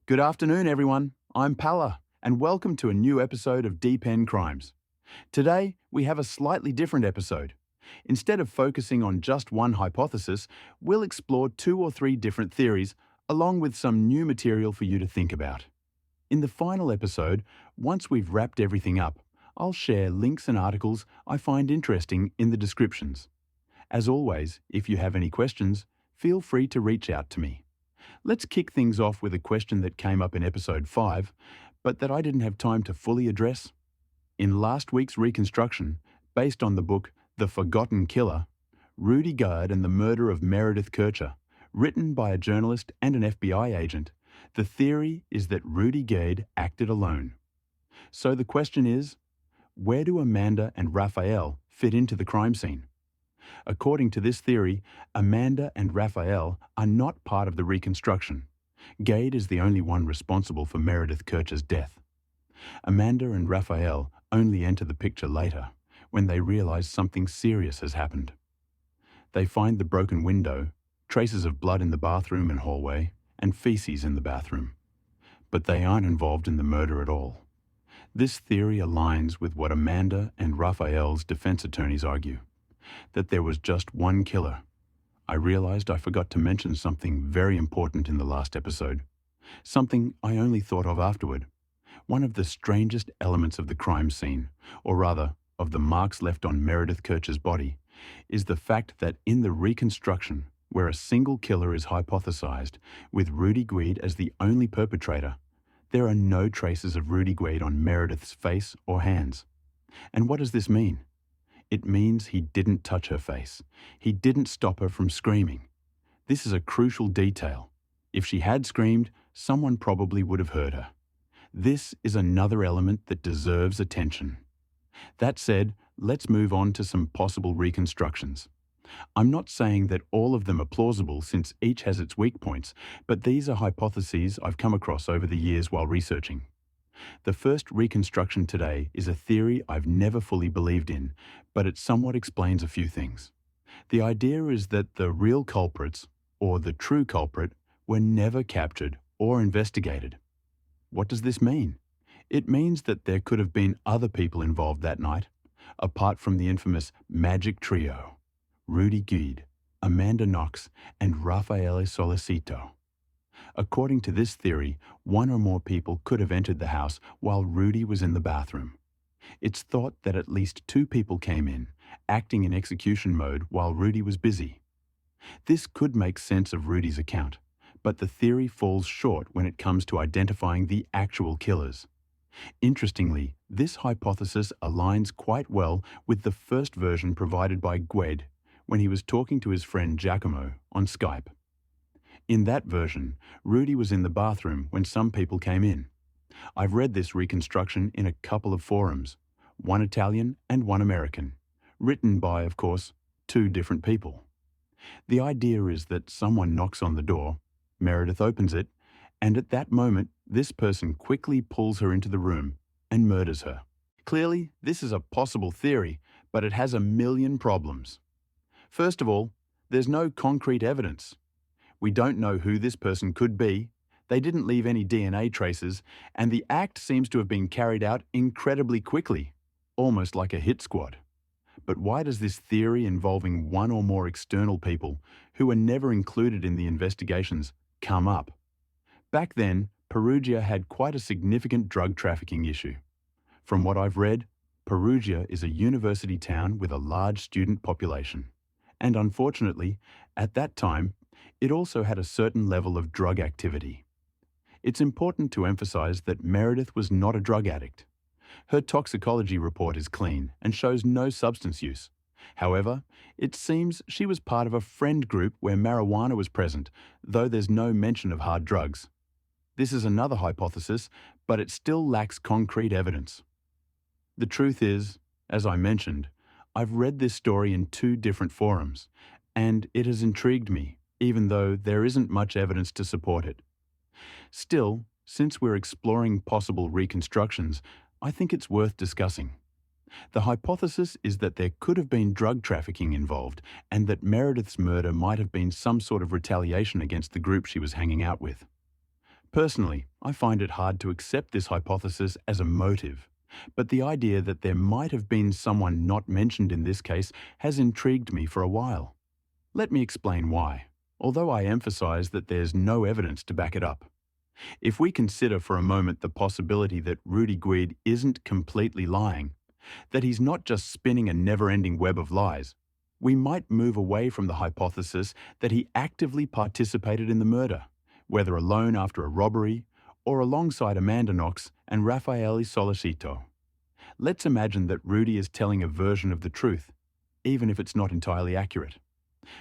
Good afternoon, everyone. I'm Palla, and welcome to a new episode of Dpen Crimes. Today, we have a slightly different episode. Instead of focusing on just one hypothesis, we'll explore 2 or 3 different theories, along with some new material for you to think about. In the final episode, once we've wrapped everything up, I'll share links and articles I find interesting in the descriptions. As always, if you have any questions, feel free to reach out to me. Let's kick things off with a question that came up in episode 5, but that I didn't have time to fully address. In last week's reconstruction, based on the book The Forgotten Killer, Rudy Guede and the Murder of Meredith Kercher, written by a journalist and an FBI agent, the theory is that Rudy Guede acted alone. So the question is, where do Amanda and Raphael fit into the crime scene? According to this theory, Amanda and Raphael are not part of the reconstruction. Guede is the only one responsible for Meredith Kercher's death. Amanda and Raphael only enter the picture later, when they realize something serious has happened. They find the broken window, traces of blood in the bathroom and hallway, and feces in the bathroom. But they aren't involved in the murder at all. This theory aligns with what Amanda and Raphael's defense attorneys argue, that there was just one killer. I realized I forgot to mention something very important in the last episode, something I only thought of afterward. One of the strangest elements of the crime scene, or rather, of the marks left on Meredith Kercher's body, is the fact that in the reconstruction, where a single killer is hypothesized, with Rudy Guede as the only perpetrator, there are no traces of Rudy Guede on Meredith's face or hands. And what does this mean? It means he didn't touch her face. He didn't stop her from screaming. This is a crucial detail. If she had screamed, someone probably would have heard her. This is another element that deserves attention. That said, let's move on to some possible reconstructions. I'm not saying that all of them are plausible since each has its weak points, but these are hypotheses I've come across over the years while researching. The first reconstruction today is a theory I've never fully believed in, but it somewhat explains a few things. The idea is that the real culprits, or the true culprit, were never captured or investigated. What does this mean? It means that there could have been other people involved that night, apart from the infamous Magic Trio: Rudy Guede, Amanda Knox, and Raffaele Solicito. According to this theory, one or more people could have entered the house while Rudy was in the bathroom. It's thought that at least 2 people came in, acting in execution mode while Rudy was busy. This could make sense of Rudy's account, but the theory falls short when it comes to identifying the actual killers. Interestingly, this hypothesis aligns quite well with the first version provided by Guede when he was talking to his friend Giacomo on Skype. In that version, Rudy was in the bathroom when some people came in. I've read this reconstruction in a couple of forums, one Italian and one American, written by, of course, 2 different people. The idea is that someone knocks on the door, Meredith opens it, and at that moment, this person quickly pulls her into the room and murders her. Clearly, this is a possible theory, but it has a million problems. First of all, there's no concrete evidence. We don't know who this person could be, they didn't leave any DNA traces, and the act seems to have been carried out incredibly quickly, almost like a hit squad. But why does this theory involving one or more external people, who were never included in the investigations, come up? Back then, Perugia had quite a significant drug trafficking issue. From what I've read, Perugia is a university town with a large student population. And unfortunately, at that time, it also had a certain level of drug activity. It's important to emphasize that Meredith was not a drug addict. Her toxicology report is clean and shows no substance use. However, it seems she was part of a friend group where marijuana was present, though there's no mention of hard drugs. This is another hypothesis, but it still lacks concrete evidence. The truth is, as I mentioned, I've read this story in 2 different forums, and it has intrigued me, even though there isn't much evidence to support it. Still, since we're exploring possible reconstructions, I think it's worth discussing. The hypothesis is that there could have been drug trafficking involved, and that Meredith's murder might have been some sort of retaliation against the group she was hanging out with. Personally, I find it hard to accept this hypothesis as a motive, but the idea that there might have been someone not mentioned in this case has intrigued me for a while. Let me explain why, although I emphasize that there's no evidence to back it up. If we consider for a moment the possibility that Rudy Guede isn't completely lying, that he's not just spinning a never-ending web of lies, we might move away from the hypothesis that he actively participated in the murder, whether alone after a robbery or alongside Amanda Knox and Raffaele Solicito. Let's imagine that Rudy is telling a version of the truth, even if it's not entirely accurate.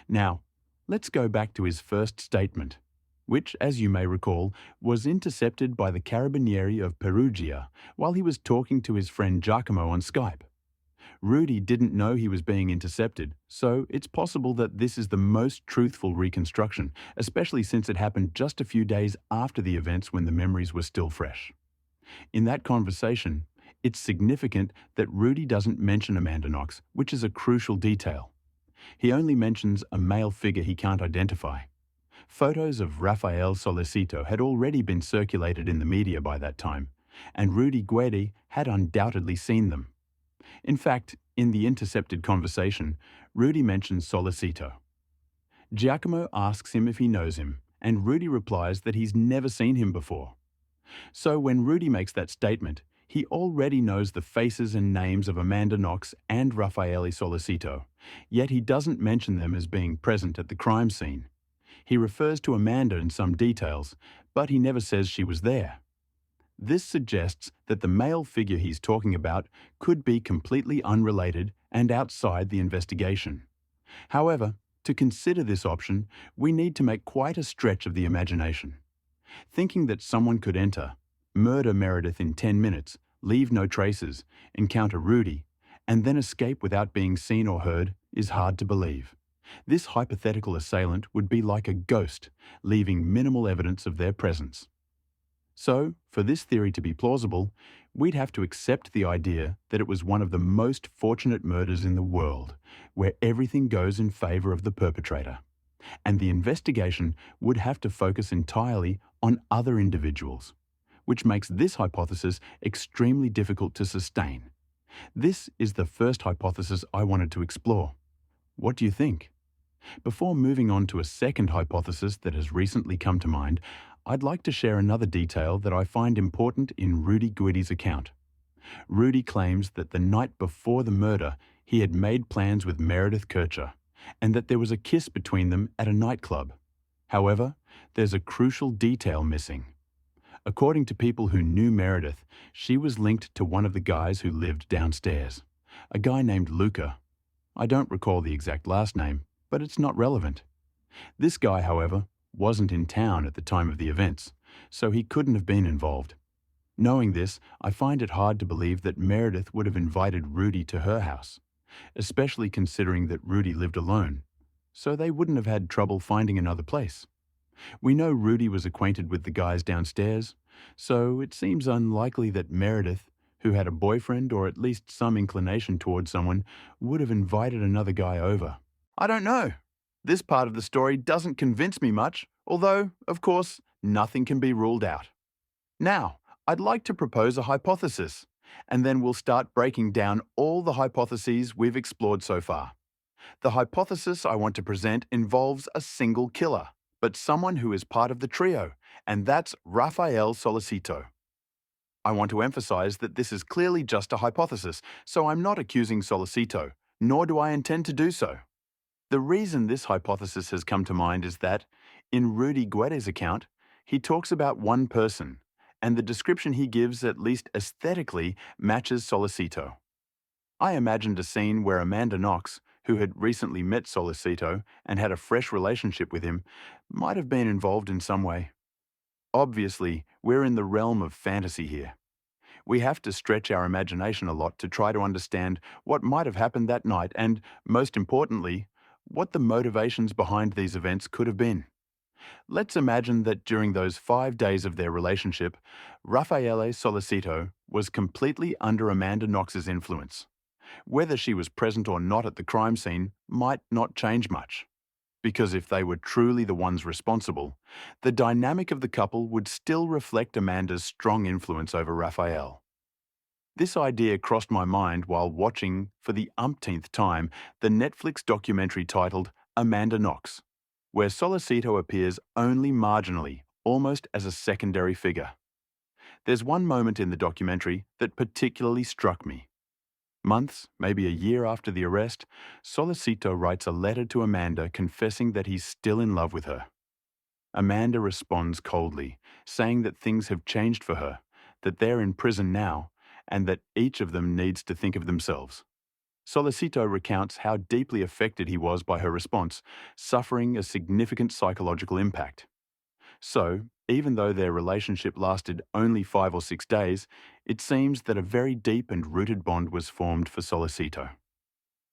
Now, let's go back to his first statement, which, as you may recall, was intercepted by the Carabinieri of Perugia while he was talking to his friend Giacomo on Skype. Rudy didn't know he was being intercepted, so it's possible that this is the most truthful reconstruction, especially since it happened just a few days after the events when the memories were still fresh. In that conversation, it's significant that Rudy doesn't mention Amanda Knox, which is a crucial detail. He only mentions a male figure he can't identify. Photos of Raffaele Solicito had already been circulated in the media by that time, and Rudy Guede had undoubtedly seen them. In fact, in the intercepted conversation, Rudy mentions Solicito. Giacomo asks him if he knows him, and Rudy replies that he's never seen him before. So when Rudy makes that statement, he already knows the faces and names of Amanda Knox and Raffaele Solicito, yet he doesn't mention them as being present at the crime scene. He refers to Amanda in some details, but he never says she was there. This suggests that the male figure he's talking about could be completely unrelated and outside the investigation. However, to consider this option, we need to make quite a stretch of the imagination. Thinking that someone could enter, murder Meredith in 10 minutes, leave no traces, encounter Rudy, and then escape without being seen or heard is hard to believe. This hypothetical assailant would be like a ghost, leaving minimal evidence of their presence. So, for this theory to be plausible, we'd have to accept the idea that it was one of the most fortunate murders in the world, where everything goes in favor of the perpetrator. And the investigation would have to focus entirely on other individuals, which makes this hypothesis extremely difficult to sustain. This is the first hypothesis I wanted to explore. What do you think? Before moving on to a second hypothesis that has recently come to mind, I'd like to share another detail that I find important in Rudy Guede's account. Rudy claims that the night before the murder, he had made plans with Meredith Kercher, and that there was a kiss between them at a nightclub. However, there's a crucial detail missing. According to people who knew Meredith, she was linked to one of the guys who lived downstairs, a guy named Luca. I don't recall the exact last name, but it's not relevant. This guy, however, wasn't in town at the time of the events, so he couldn't have been involved. Knowing this, I find it hard to believe that Meredith would have invited Rudy to her house, especially considering that Rudy lived alone, so they wouldn't have had trouble finding another place. We know Rudy was acquainted with the guys downstairs, so it seems unlikely that Meredith, who had a boyfriend or at least some inclination towards someone, would have invited another guy over. I don't know. This part of the story doesn't convince me much, although, of course, nothing can be ruled out. Now, I'd like to propose a hypothesis, and then we'll start breaking down all the hypotheses we've explored so far. The hypothesis I want to present involves a single killer, but someone who is part of the trio, and that's Raffaele Solicito. I want to emphasize that this is clearly just a hypothesis, so I'm not accusing Solicito, nor do I intend to do so. The reason this hypothesis has come to mind is that, in Rudy Guede's account, he talks about one person, and the description he gives, at least aesthetically, matches Solicito. I imagined a scene where Amanda Knox, who had recently met Solicito and had a fresh relationship with him, might have been involved in some way. Obviously, we're in the realm of fantasy here. We have to stretch our imagination a lot to try to understand what might have happened that night and, most importantly, what the motivations behind these events could have been. Let's imagine that during those 5 days of their relationship, Raffaele Solicito was completely under Amanda Knox's influence. Whether she was present or not at the crime scene might not change much. because if they were truly the ones responsible, the dynamic of the couple would still reflect Amanda's strong influence over Raphael. This idea crossed my mind while watching, for the umpteenth time, the Netflix documentary titled Amanda Knox, where Solicito appears only marginally, almost as a secondary figure. There's one moment in the documentary that particularly struck me. Months, maybe a year after the arrest, Solicito writes a letter to Amanda confessing that he's still in love with her. Amanda responds coldly, saying that things have changed for her, that they're in prison now, and that each of them needs to think of themselves. Solicito recounts how deeply affected he was by her response, suffering a significant psychological impact. So, even though their relationship lasted only 5 or 6 days, it seems that a very deep and rooted bond was formed for Solicito.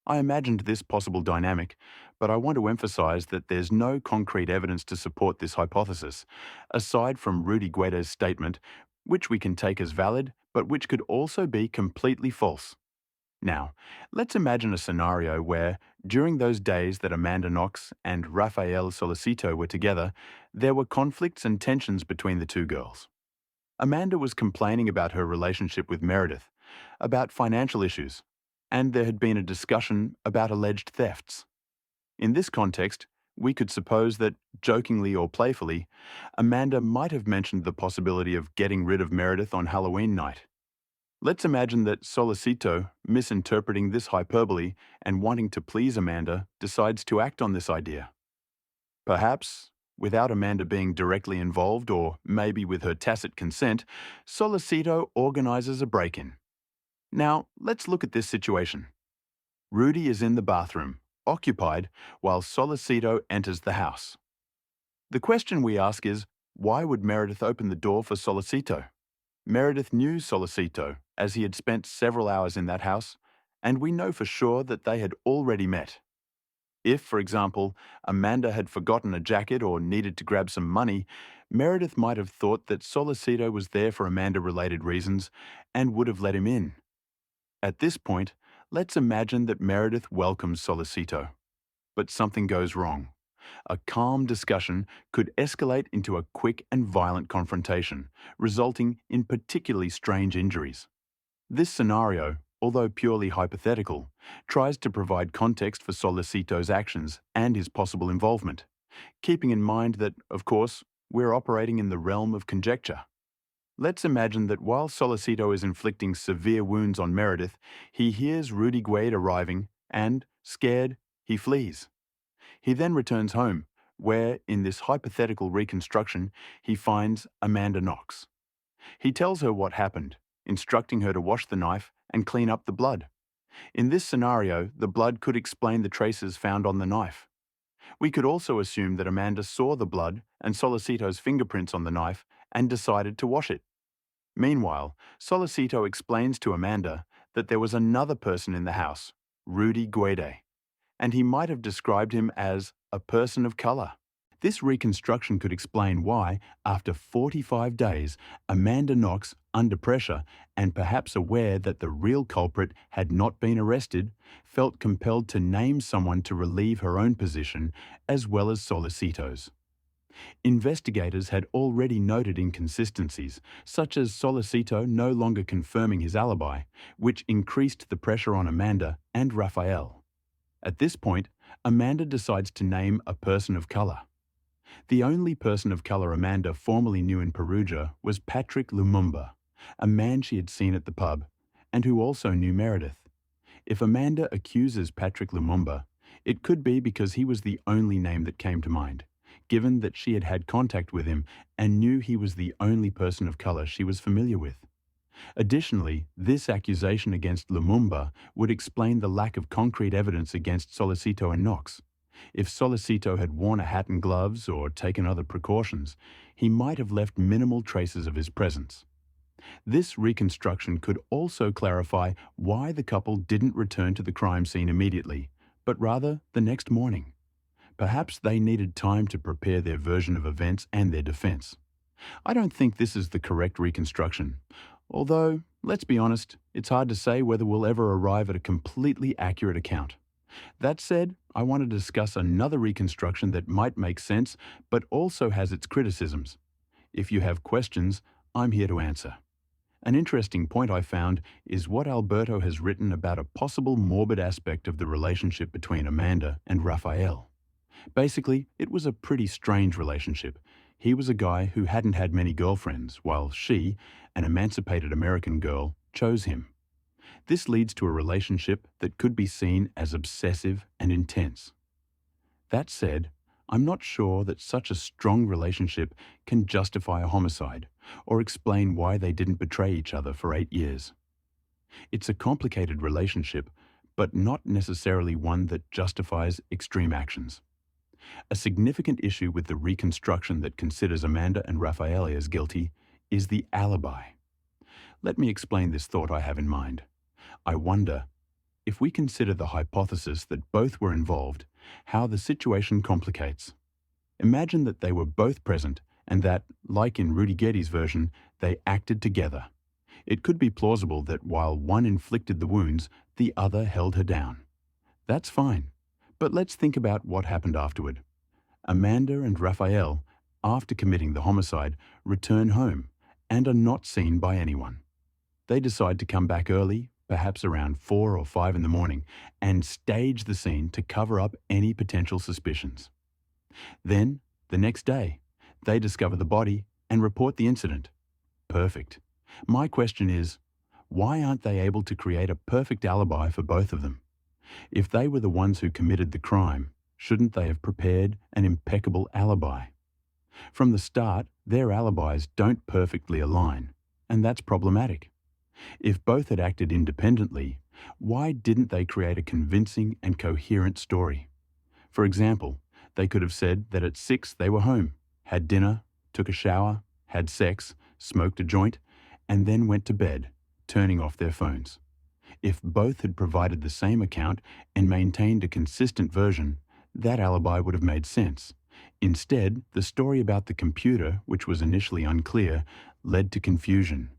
I imagined this possible dynamic, but I want to emphasize that there's no concrete evidence to support this hypothesis, aside from Rudy Guede's statement, which we can take as valid, but which could also be completely false. Now, let's imagine a scenario where, during those days that Amanda Knox and Raphael Solicito were together, there were conflicts and tensions between the two girls. Amanda was complaining about her relationship with Meredith, about financial issues, and there had been a discussion about alleged thefts. In this context, we could suppose that, jokingly or playfully, Amanda might have mentioned the possibility of getting rid of Meredith on Halloween night. Let's imagine that Solicito, misinterpreting this hyperbole and wanting to please Amanda, decides to act on this idea. Perhaps, without Amanda being directly involved, or maybe with her tacit consent, Solicito organizes a break-in. Now, let's look at this situation. Rudy is in the bathroom, occupied, while Solicito enters the house. The question we ask is, why would Meredith open the door for Solicito? Meredith knew Solicito, as he had spent several hours in that house, and we know for sure that they had already met. If, for example, Amanda had forgotten a jacket or needed to grab some money, Meredith might have thought that Solicito was there for Amanda-related reasons and would have let him in. At this point, let's imagine that Meredith welcomes Solicito. But something goes wrong. A calm discussion could escalate into a quick and violent confrontation, resulting in particularly strange injuries. This scenario, although purely hypothetical, tries to provide context for Solicito's actions and his possible involvement, keeping in mind that, of course, we're operating in the realm of conjecture. Let's imagine that while Solicito is inflicting severe wounds on Meredith, he hears Rudy Guede arriving and, scared, he flees. He then returns home, where, in this hypothetical reconstruction, he finds Amanda Knox. He tells her what happened, instructing her to wash the knife and clean up the blood. In this scenario, the blood could explain the traces found on the knife. We could also assume that Amanda saw the blood and Solicito's fingerprints on the knife and decided to wash it. Meanwhile, Solicito explains to Amanda that there was another person in the house, Rudy Guede, and he might have described him as a person of color. This reconstruction could explain why, after 45 days, Amanda Knox, under pressure and perhaps aware that the real culprit had not been arrested, felt compelled to name someone to relieve her own position as well as Solicito's. Investigators had already noted inconsistencies, such as Solicito no longer confirming his alibi, which increased the pressure on Amanda and Raphael. At this point, Amanda decides to name a person of color. The only person of color Amanda formally knew in Perugia was Patrick Lumumba, a man she had seen at the pub, and who also knew Meredith. If Amanda accuses Patrick Lumumba, it could be because he was the only name that came to mind, given that she had had contact with him and knew he was the only person of color she was familiar with. Additionally, this accusation against Lumumba would explain the lack of concrete evidence against Solicito and Knox. If Solicito had worn a hat and gloves or taken other precautions, he might have left minimal traces of his presence. This reconstruction could also clarify why the couple didn't return to the crime scene immediately, but rather the next morning. Perhaps they needed time to prepare their version of events and their defense. I don't think this is the correct reconstruction, although, let's be honest, it's hard to say whether we'll ever arrive at a completely accurate account. That said, I want to discuss another reconstruction that might make sense, but also has its criticisms. If you have questions, I'm here to answer. An interesting point I found is what Alberto has written about a possible morbid aspect of the relationship between Amanda and Raphael. Basically, it was a pretty strange relationship. He was a guy who hadn't had many girlfriends, while she, an emancipated American girl, chose him. This leads to a relationship that could be seen as obsessive and intense. That said, I'm not sure that such a strong relationship can justify a homicide or explain why they didn't betray each other for 8 years. It's a complicated relationship, but not necessarily one that justifies extreme actions. A significant issue with the reconstruction that considers Amanda and Raphael as guilty is the alibi. Let me explain this thought I have in mind. I wonder, if we consider the hypothesis that both were involved, how the situation complicates. Imagine that they were both present and that, like in Rudy Guede's version, they acted together. It could be plausible that while one inflicted the wounds, the other held her down. That's fine, but let's think about what happened afterward. Amanda and Raphael, after committing the homicide, return home and are not seen by anyone. They decide to come back early, perhaps around 4 or 5 in the morning, and stage the scene to cover up any potential suspicions. Then, the next day, they discover the body and report the incident. Perfect. My question is, why aren't they able to create a perfect alibi for both of them? If they were the ones who committed the crime, shouldn't they have prepared an impeccable alibi? From the start, their alibis don't perfectly align, and that's problematic. If both had acted independently, why didn't they create a convincing and coherent story? For example, they could have said that at 6 they were home, had dinner, took a shower, had sex, smoked a joint, and then went to bed, turning off their phones. If both had provided the same account and maintained a consistent version, that alibi would have made sense. Instead, the story about the computer, which was initially unclear, led to confusion.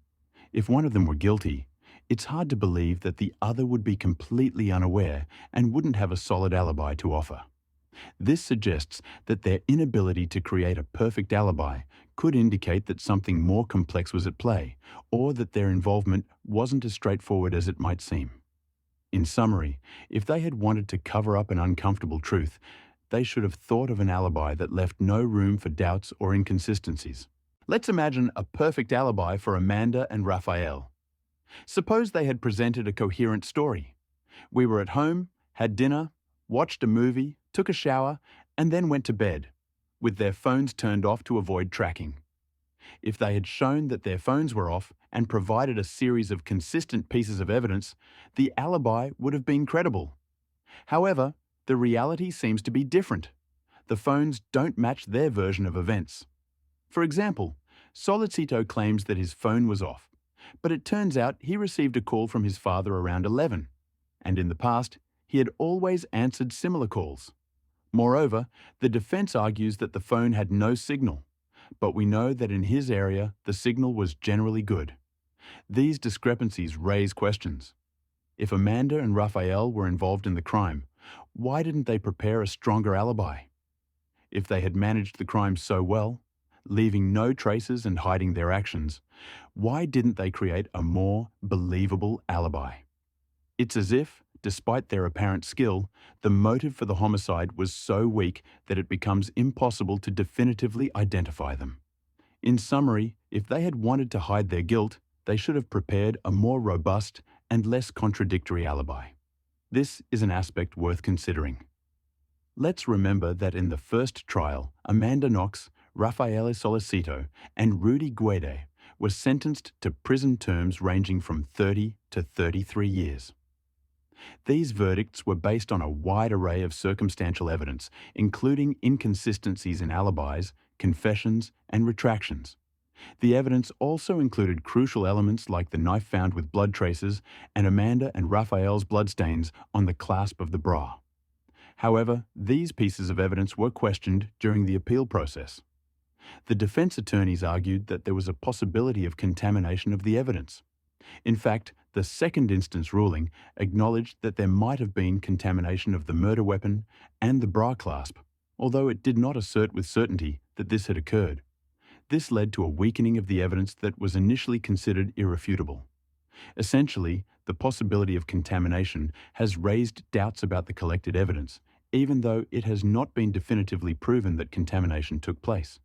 If one of them were guilty, it's hard to believe that the other would be completely unaware and wouldn't have a solid alibi to offer. This suggests that their inability to create a perfect alibi could indicate that something more complex was at play, or that their involvement wasn't as straightforward as it might seem. In summary, if they had wanted to cover up an uncomfortable truth, they should have thought of an alibi that left no room for doubts or inconsistencies. Let's imagine a perfect alibi for Amanda and Raphael. Suppose they had presented a coherent story. We were at home, had dinner, watched a movie, took a shower, and then went to bed, with their phones turned off to avoid tracking. If they had shown that their phones were off and provided a series of consistent pieces of evidence, the alibi would have been credible. However, the reality seems to be different. The phones don't match their version of events. For example, Solicito claims that his phone was off, but it turns out he received a call from his father around 11, and in the past, he had always answered similar calls. Moreover, the defense argues that the phone had no signal, but we know that in his area, the signal was generally good. These discrepancies raise questions. If Amanda and Raphael were involved in the crime, why didn't they prepare a stronger alibi? If they had managed the crime so well, leaving no traces and hiding their actions, why didn't they create a more believable alibi? It's as if, despite their apparent skill, the motive for the homicide was so weak that it becomes impossible to definitively identify them. In summary, if they had wanted to hide their guilt, they should have prepared a more robust and less contradictory alibi. This is an aspect worth considering. Let's remember that in the first trial, Amanda Knox, Raffaele Solicito, and Rudy Guede were sentenced to prison terms ranging from 30 to 33 years. These verdicts were based on a wide array of circumstantial evidence, including inconsistencies in alibis, confessions, and retractions. The evidence also included crucial elements like the knife found with blood traces and Amanda and Raphael's bloodstains on the clasp of the bra. However, these pieces of evidence were questioned during the appeal process. The defense attorneys argued that there was a possibility of contamination of the evidence. In fact, the second instance ruling acknowledged that there might have been contamination of the murder weapon and the bra clasp, although it did not assert with certainty that this had occurred. This led to a weakening of the evidence that was initially considered irrefutable. Essentially, the possibility of contamination has raised doubts about the collected evidence, even though it has not been definitively proven that contamination took place.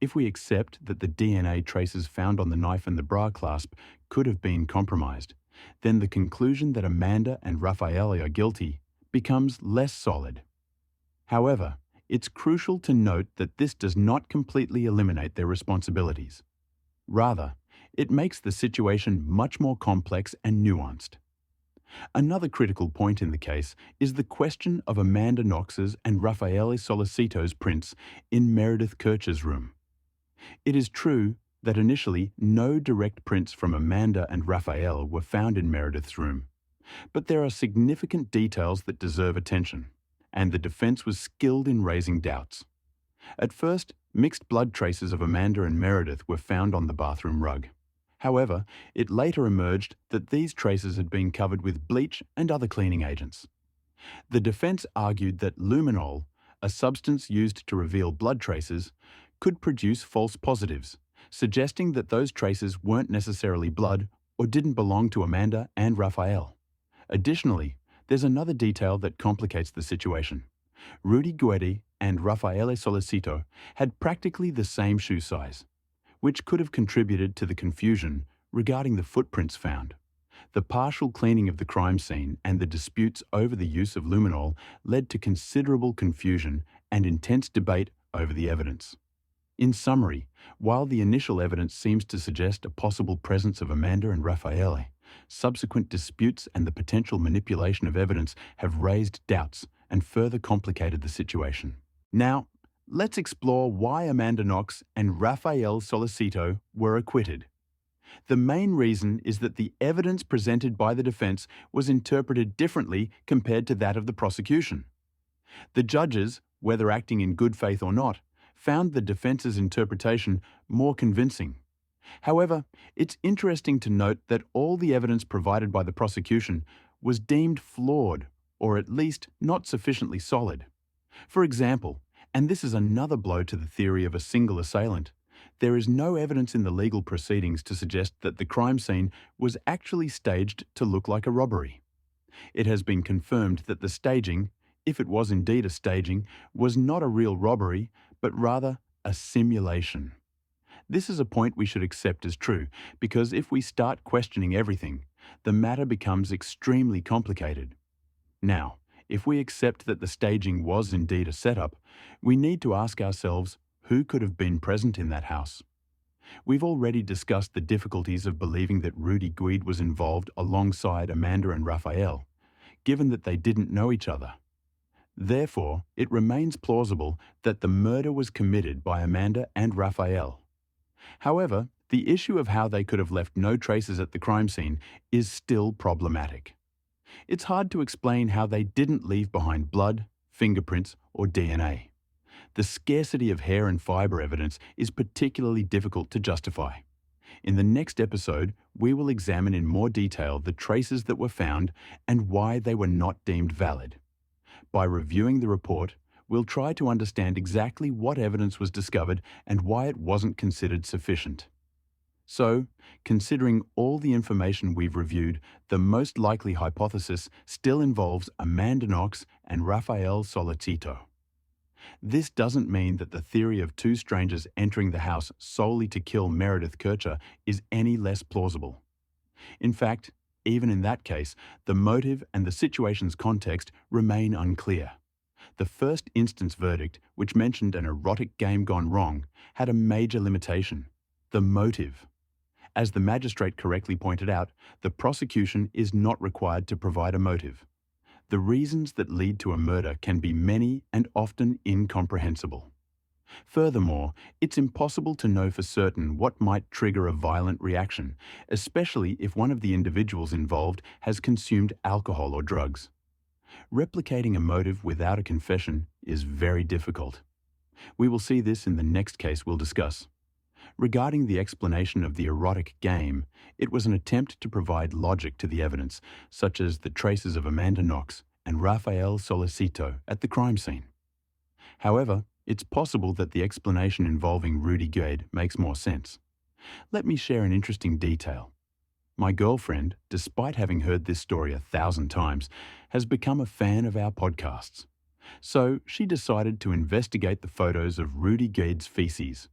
If we accept that the DNA traces found on the knife and the bra clasp could have been compromised, then the conclusion that Amanda and Raffaele are guilty becomes less solid. However, it's crucial to note that this does not completely eliminate their responsibilities. Rather, it makes the situation much more complex and nuanced. Another critical point in the case is the question of Amanda Knox's and Raffaele Solicito's prints in Meredith Kercher's room. It is true that initially no direct prints from Amanda and Raffaele were found in Meredith's room, but there are significant details that deserve attention, and the defense was skilled in raising doubts. At first, mixed blood traces of Amanda and Meredith were found on the bathroom rug. However, it later emerged that these traces had been covered with bleach and other cleaning agents. The defense argued that luminol, a substance used to reveal blood traces, could produce false positives, suggesting that those traces weren't necessarily blood or didn't belong to Amanda and Raffaele. Additionally, there's another detail that complicates the situation. Rudy Guede and Raffaele Solicito had practically the same shoe size, which could have contributed to the confusion regarding the footprints found. The partial cleaning of the crime scene and the disputes over the use of luminol led to considerable confusion and intense debate over the evidence. In summary, while the initial evidence seems to suggest a possible presence of Amanda and Raffaele, subsequent disputes and the potential manipulation of evidence have raised doubts and further complicated the situation. Now, let's explore why Amanda Knox and Raffaele Solicito were acquitted. The main reason is that the evidence presented by the defense was interpreted differently compared to that of the prosecution. The judges, whether acting in good faith or not, found the defense's interpretation more convincing. However, it's interesting to note that all the evidence provided by the prosecution was deemed flawed, or at least not sufficiently solid. For example, and this is another blow to the theory of a single assailant, there is no evidence in the legal proceedings to suggest that the crime scene was actually staged to look like a robbery. It has been confirmed that the staging, if it was indeed a staging, was not a real robbery, but rather a simulation. This is a point we should accept as true, because if we start questioning everything, the matter becomes extremely complicated. Now, if we accept that the staging was indeed a setup, we need to ask ourselves who could have been present in that house. We've already discussed the difficulties of believing that Rudy Guede was involved alongside Amanda and Raffaele, given that they didn't know each other. Therefore, it remains plausible that the murder was committed by Amanda and Raffaele. However, the issue of how they could have left no traces at the crime scene is still problematic. It's hard to explain how they didn't leave behind blood, fingerprints, or DNA. The scarcity of hair and fiber evidence is particularly difficult to justify. In the next episode, we will examine in more detail the traces that were found and why they were not deemed valid. By reviewing the report, we'll try to understand exactly what evidence was discovered and why it wasn't considered sufficient. So, considering all the information we've reviewed, the most likely hypothesis still involves Amanda Knox and Raffaele Solicito. This doesn't mean that the theory of two strangers entering the house solely to kill Meredith Kercher is any less plausible. In fact, even in that case, the motive and the situation's context remain unclear. The first instance verdict, which mentioned an erotic game gone wrong, had a major limitation: the motive. As the magistrate correctly pointed out, the prosecution is not required to provide a motive. The reasons that lead to a murder can be many and often incomprehensible. Furthermore, it's impossible to know for certain what might trigger a violent reaction, especially if one of the individuals involved has consumed alcohol or drugs. Replicating a motive without a confession is very difficult. We will see this in the next case we'll discuss. Regarding the explanation of the erotic game, it was an attempt to provide logic to the evidence, such as the traces of Amanda Knox and Rafael Solicito at the crime scene. However, it's possible that the explanation involving Rudy Guede makes more sense. Let me share an interesting detail. My girlfriend, despite having heard this story 1,000 times, has become a fan of our podcasts. So she decided to investigate the photos of Rudy Guede's feces.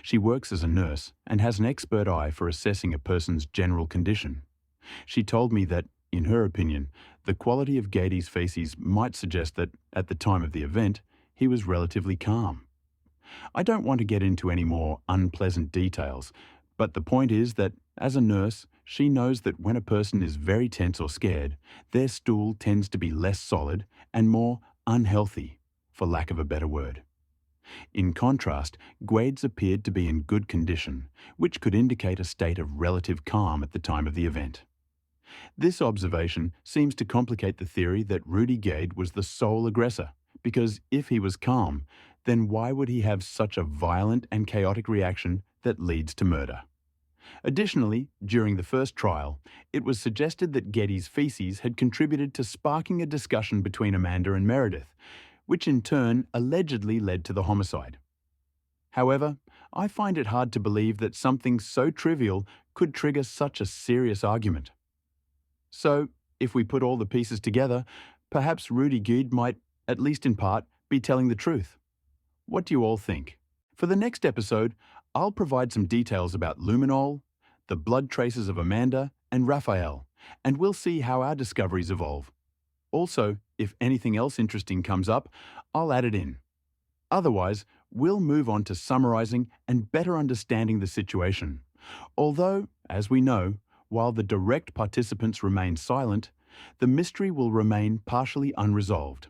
She works as a nurse and has an expert eye for assessing a person's general condition. She told me that, in her opinion, the quality of Guede's feces might suggest that, at the time of the event, he was relatively calm. I don't want to get into any more unpleasant details, but the point is that, as a nurse, she knows that when a person is very tense or scared, their stool tends to be less solid and more unhealthy, for lack of a better word. In contrast, Guede's appeared to be in good condition, which could indicate a state of relative calm at the time of the event. This observation seems to complicate the theory that Rudy Guede was the sole aggressor, because if he was calm, then why would he have such a violent and chaotic reaction that leads to murder? Additionally, during the first trial, it was suggested that Guede's feces had contributed to sparking a discussion between Amanda and Meredith, which in turn allegedly led to the homicide. However, I find it hard to believe that something so trivial could trigger such a serious argument. So, if we put all the pieces together, perhaps Rudy Guede might, at least in part, be telling the truth. What do you all think? For the next episode, I'll provide some details about luminol, the blood traces of Amanda and Raphael, and we'll see how our discoveries evolve. Also, if anything else interesting comes up, I'll add it in. Otherwise, we'll move on to summarizing and better understanding the situation. Although, as we know, while the direct participants remain silent, the mystery will remain partially unresolved.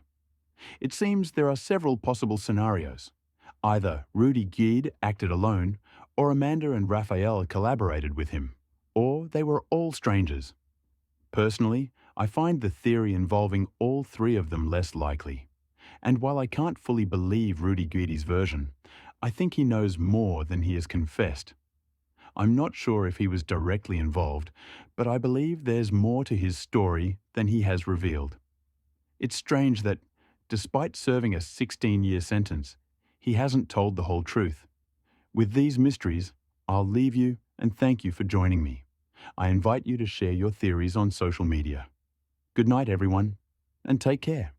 It seems there are several possible scenarios. Either Rudy Guede acted alone, or Amanda and Raphael collaborated with him, or they were all strangers. Personally, I find the theory involving all three of them less likely. And while I can't fully believe Rudy Guede's version, I think he knows more than he has confessed. I'm not sure if he was directly involved, but I believe there's more to his story than he has revealed. It's strange that, despite serving a 16-year sentence, he hasn't told the whole truth. With these mysteries, I'll leave you and thank you for joining me. I invite you to share your theories on social media. Good night, everyone, and take care.